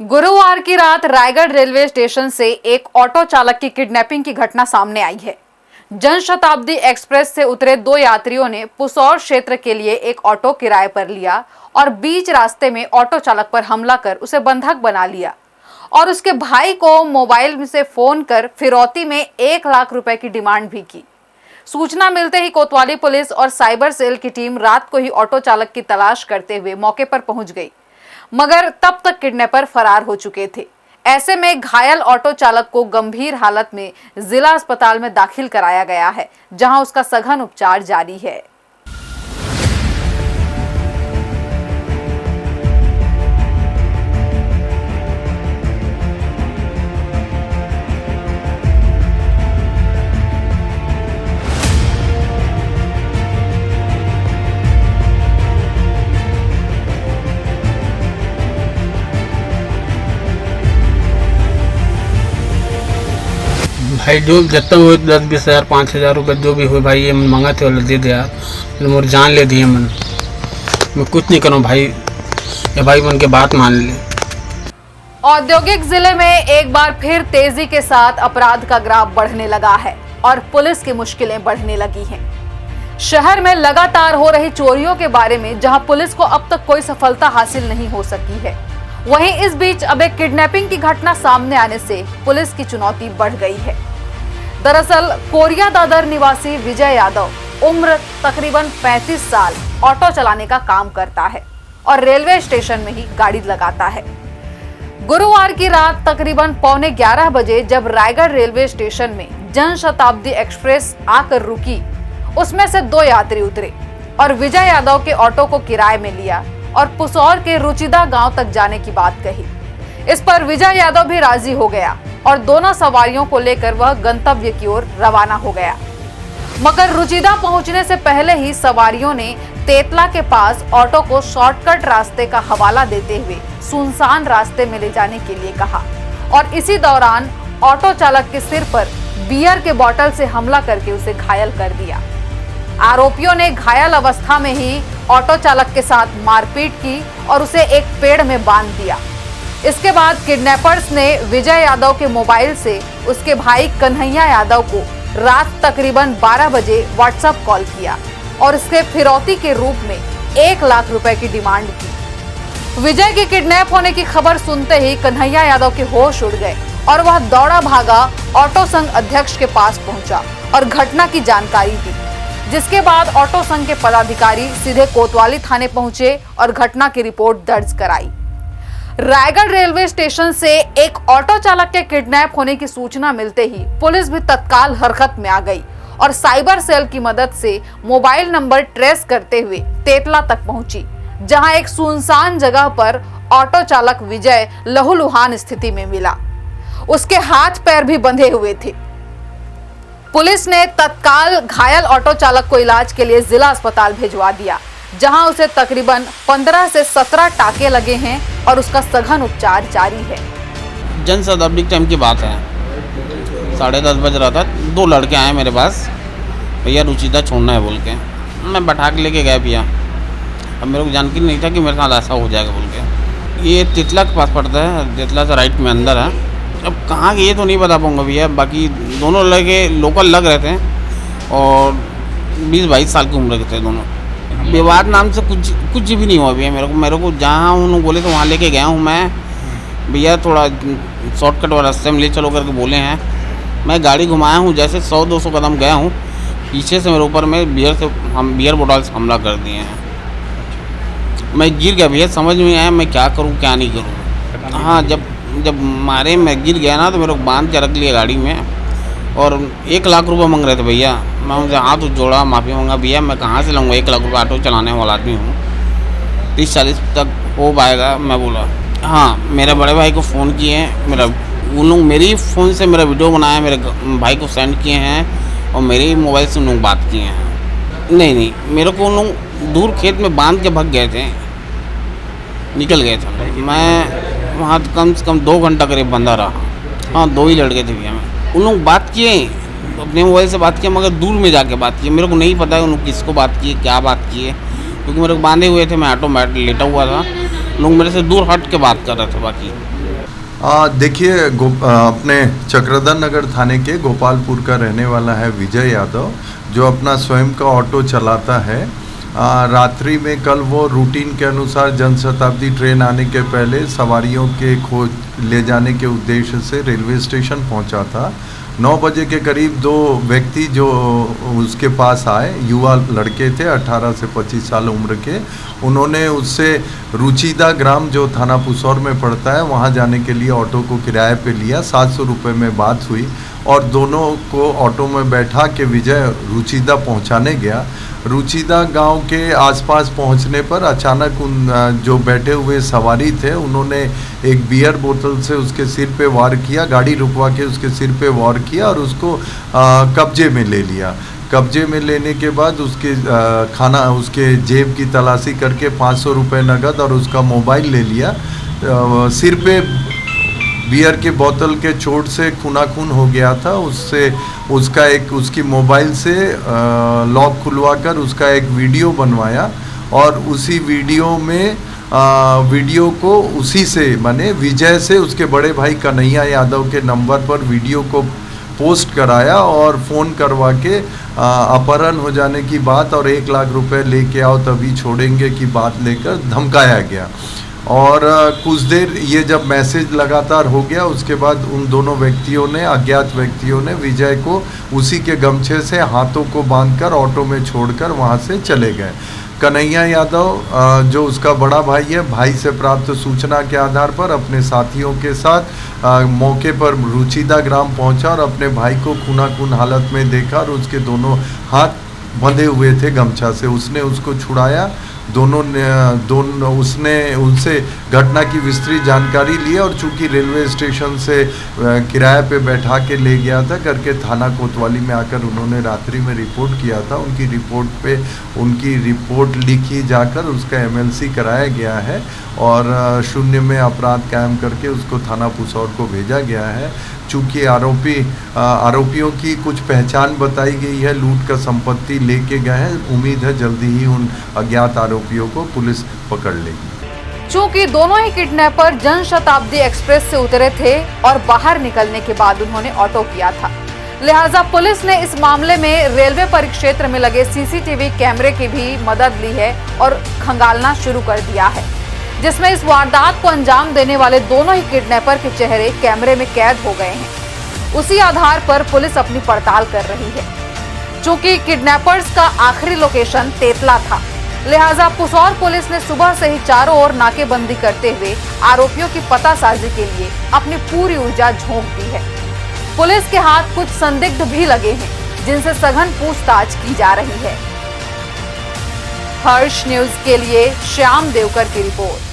गुरुवार की रात रायगढ़ रेलवे स्टेशन से एक ऑटो चालक की किडनैपिंग की घटना सामने आई है। जनशताब्दी एक्सप्रेस से उतरे दो यात्रियों ने पुसौर क्षेत्र के लिए एक ऑटो किराए पर लिया और बीच रास्ते में ऑटो चालक पर हमला कर उसे बंधक बना लिया और उसके भाई को मोबाइल से फोन कर फिरौती में 1 लाख रुपए की डिमांड भी की। सूचना मिलते ही कोतवाली पुलिस और साइबर सेल की टीम रात को ही ऑटो चालक की तलाश करते हुए मौके पर पहुंच गई, मगर तब तक किडनैपर फरार हो चुके थे। ऐसे में घायल ऑटो चालक को गंभीर हालत में जिला अस्पताल में दाखिल कराया गया है, जहां उसका सघन उपचार जारी है। भाई जो जितना हुए 10-20 हज़ार 5,000 रुपये जो भी हुए भाई, ये मंगा थे वाला दे दे यार। मोर जान ले दिए मैं कुछ नहीं करूँ भाई, ये भाई मन के बात मान ले। औद्योगिक जिले में एक बार फिर तेजी के साथ अपराध का ग्राफ बढ़ने लगा है और पुलिस की मुश्किलें बढ़ने लगी हैं। शहर में लगातार हो रही चोरियों के बारे में जहां पुलिस को अब तक कोई सफलता हासिल नहीं हो सकी है, वहीं इस बीच अब एक किडनैपिंग की घटना सामने आने से पुलिस की चुनौती बढ़ गई है। दरअसल कोरिया दादर निवासी विजय यादव उम्र तकरीबन 35 साल ऑटो चलाने का काम करता है और रेलवे स्टेशन में ही गाड़ी लगाता है। गुरुवार की रात तकरीबन 11:15 बजे जब रायगढ़ रेलवे स्टेशन में जनशताब्दी एक्सप्रेस आकर रुकी, उसमें से 2 यात्री उतरे और विजय यादव के ऑटो को किराए में लिया और पुसौर के रुचिदा गांव तक जाने की बात कही। इस पर विजय यादव भी राजी हो गया और दोनों सवारियों को लेकर वह गंतव्य की ओर रवाना हो गया, मगर रुचिदा पहुंचने से पहले ही सवारियों ने तेतला के पास ऑटो को शॉर्टकट रास्ते का हवाला देते हुए सुनसान रास्ते में ले जाने के लिए कहा और इसी दौरान ऑटो चालक के सिर पर बियर के बोतल से हमला करके उसे घायल कर दिया। आरोपियों ने घायल अवस्था में ही ऑटो चालक के साथ मारपीट की और उसे एक पेड़ में बांध दिया। इसके बाद किडनैपर्स ने विजय यादव के मोबाइल से उसके भाई कन्हैया यादव को रात तकरीबन 12 बजे व्हाट्सएप कॉल किया और इसके फिरौती के रूप में 1 लाख रुपए की डिमांड की। विजय के किडनैप होने की खबर सुनते ही कन्हैया यादव के होश उड़ गए और वह दौड़ा भागा ऑटो संघ अध्यक्ष के पास पहुंचा और घटना की जानकारी दी, जिसके बाद ऑटो संघ के पदाधिकारी सीधे कोतवाली थाने पहुंचे और घटना की रिपोर्ट दर्ज कराई। रायगढ़ रेलवे स्टेशन से एक ऑटो चालक के किडनैप होने की सूचना मिलते ही पुलिस भी तत्काल हरकत में आ गई और साइबर सेल की मदद से मोबाइल नंबर ट्रेस करते हुए तेतला तक पहुंची, जहां एक सुनसान जगह पर ऑटो चालक विजय लहूलुहान स्थिति में मिला। उसके हाथ पैर भी बंधे हुए थे। पुलिस ने तत्काल घायल ऑटो चालक को इलाज के लिए जिला अस्पताल भिजवा दिया, जहां उसे तकरीबन 15 से 17 टाके लगे हैं और उसका सघन उपचार जारी है। जनशताब्दी टाइम की बात है, 10:30 बज रहा था। 2 लड़के आए मेरे पास, भैया रुचिदा छोड़ना है बोल के। मैं बैठा के लेके गया भैया। अब मेरे को जानकारी नहीं था कि मेरे साथ ऐसा हो जाएगा बोल के। ये तितला के पास पड़ता है, तितला से राइट में अंदर है। अब कहाँ ये तो नहीं बता पाऊँगा भैया, बाकी दोनों लड़के लोकल लग रहे थे और 20-22 साल की उम्र के थे दोनों। विवाद नाम से कुछ भी नहीं हुआ भैया। मेरे को जहाँ उन्होंने बोले तो वहाँ लेके गया हूँ मैं भैया। थोड़ा शॉर्टकट वाला रास्ते में ले चलो करके बोले हैं। मैं गाड़ी घुमाया हूँ, जैसे 100-200 कदम गया हूँ, पीछे से मेरे ऊपर में बियर बोतल से हमला कर दिए हैं। मैं गिर गया भैया, समझ में आया मैं क्या करूँ क्या नहीं करूँ। हाँ, जब मारे मैं गिर गया ना तो मेरे को बांध के रख लिया गाड़ी में और 1 लाख रुपये मांग रहे थे भैया। मैं उनसे हाथ जोड़ा, माफ़ी मांगा, भैया मैं कहाँ से लाऊंगा 1 लाख रुपये, ऑटो चलाने वाला आदमी हूँ, 30-40 तक हो पाएगा। मैं बोला हाँ। मेरे बड़े भाई को फ़ोन किए हैं, उन लोग मेरी फ़ोन से मेरा वीडियो बनाया, मेरे भाई को सेंड किए हैं और मेरे मोबाइल से उन लोग बात किए हैं। नहीं, मेरे को उन लोग दूर खेत में बांध के भाग गए थे, निकल गए थे। मैं वहाँ कम से कम 2 घंटा करीब बंदा रहा। हाँ, 2 ही लड़के थे भैया। मैं उन लोग बात किए, अपने मोबाइल से बात किया, मगर दूर में जाके बात की। मेरे को नहीं पता है उन लोग किसको बात किए, क्या बात किए, क्योंकि मेरे को बांधे हुए थे, मैं ऑटो में लेटा हुआ था। लोग मेरे से दूर हट के बात कर रहे थे। बाकी देखिए अपने चक्रधर नगर थाने के गोपालपुर का रहने वाला है विजय यादव, जो अपना स्वयं का ऑटो चलाता है। रात्रि में कल वो रूटीन के अनुसार जनशताब्दी ट्रेन आने के पहले सवारियों के खोज ले जाने के उद्देश्य से रेलवे स्टेशन पहुंचा था। 9 बजे के करीब 2 व्यक्ति जो उसके पास आए, युवा लड़के थे 18 से 25 साल उम्र के। उन्होंने उससे रुचिदा ग्राम जो थाना पुसौर में पड़ता है वहाँ जाने के लिए ऑटो को किराए पे लिया। 700 रुपये में बात हुई और दोनों को ऑटो में बैठा के विजय रुचिदा पहुँचाने गया। रुचिदा गांव के आसपास पहुंचने पर अचानक उन जो बैठे हुए सवारी थे उन्होंने एक बियर बोतल से उसके सिर पे वार किया, गाड़ी रुकवा के उसके सिर पे वार किया और उसको कब्जे में ले लिया। कब्जे में लेने के बाद उसके जेब की तलाशी करके 500 रुपये नगद और उसका मोबाइल ले लिया। सिर पे बियर के बोतल के चोट से खूनाखून हो गया था। उसकी मोबाइल से लॉक खुलवाकर उसका एक वीडियो बनवाया और उसी वीडियो को उसी से माने विजय से उसके बड़े भाई कन्हैया यादव के नंबर पर वीडियो को पोस्ट कराया और फ़ोन करवा के अपहरण हो जाने की बात और 1 लाख रुपए लेके आओ तभी छोड़ेंगे की बात लेकर धमकाया गया। और कुछ देर ये जब मैसेज लगातार हो गया उसके बाद उन दोनों व्यक्तियों ने, अज्ञात व्यक्तियों ने विजय को उसी के गमछे से हाथों को बांधकर ऑटो में छोड़कर वहाँ से चले गए। कन्हैया यादव जो उसका बड़ा भाई है, भाई से प्राप्त सूचना के आधार पर अपने साथियों के साथ मौके पर रुचिदा ग्राम पहुंचा और अपने भाई को खूनाखून हालत में देखा और उसके दोनों हाथ बंधे हुए थे गमछा से। उसने उसको छुड़ाया। उसने उनसे घटना की विस्तृत जानकारी ली और चूंकि रेलवे स्टेशन से किराए पे बैठा के ले गया था करके थाना कोतवाली में आकर उन्होंने रात्रि में रिपोर्ट किया था। उनकी रिपोर्ट लिखी जाकर उसका MLC कराया गया है और 0 में अपराध कायम करके उसको थाना पुसौर को भेजा गया है। चूँकि आरोपियों की कुछ पहचान बताई गई है, लूट का संपत्ति लेके गए हैं। उम्मीद है जल्दी ही उन अज्ञात आरोपियों को पुलिस पकड़ लेगी। चूंकि दोनों ही किडनैपर जनशताब्दी एक्सप्रेस से उतरे थे और बाहर निकलने के बाद उन्होंने ऑटो किया था, लिहाजा पुलिस ने इस मामले में रेलवे परिक्षेत्र में लगे CCTV कैमरे की भी मदद ली है और खंगालना शुरू कर दिया है, जिसमें इस वारदात को अंजाम देने वाले दोनों ही किडनैपर के चेहरे कैमरे में कैद हो गए हैं। उसी आधार पर पुलिस अपनी पड़ताल कर रही है। चूंकि किडनैपर्स का आखिरी लोकेशन तेतला था, लिहाजा पुसौर पुलिस ने सुबह से ही चारों ओर नाकेबंदी करते हुए आरोपियों की पतासाजी के लिए अपनी पूरी ऊर्जा झोंक दी है। पुलिस के हाथ कुछ संदिग्ध भी लगे हैं, जिनसे सघन पूछताछ की जा रही है। हर्ष न्यूज के लिए श्याम देवकर की रिपोर्ट।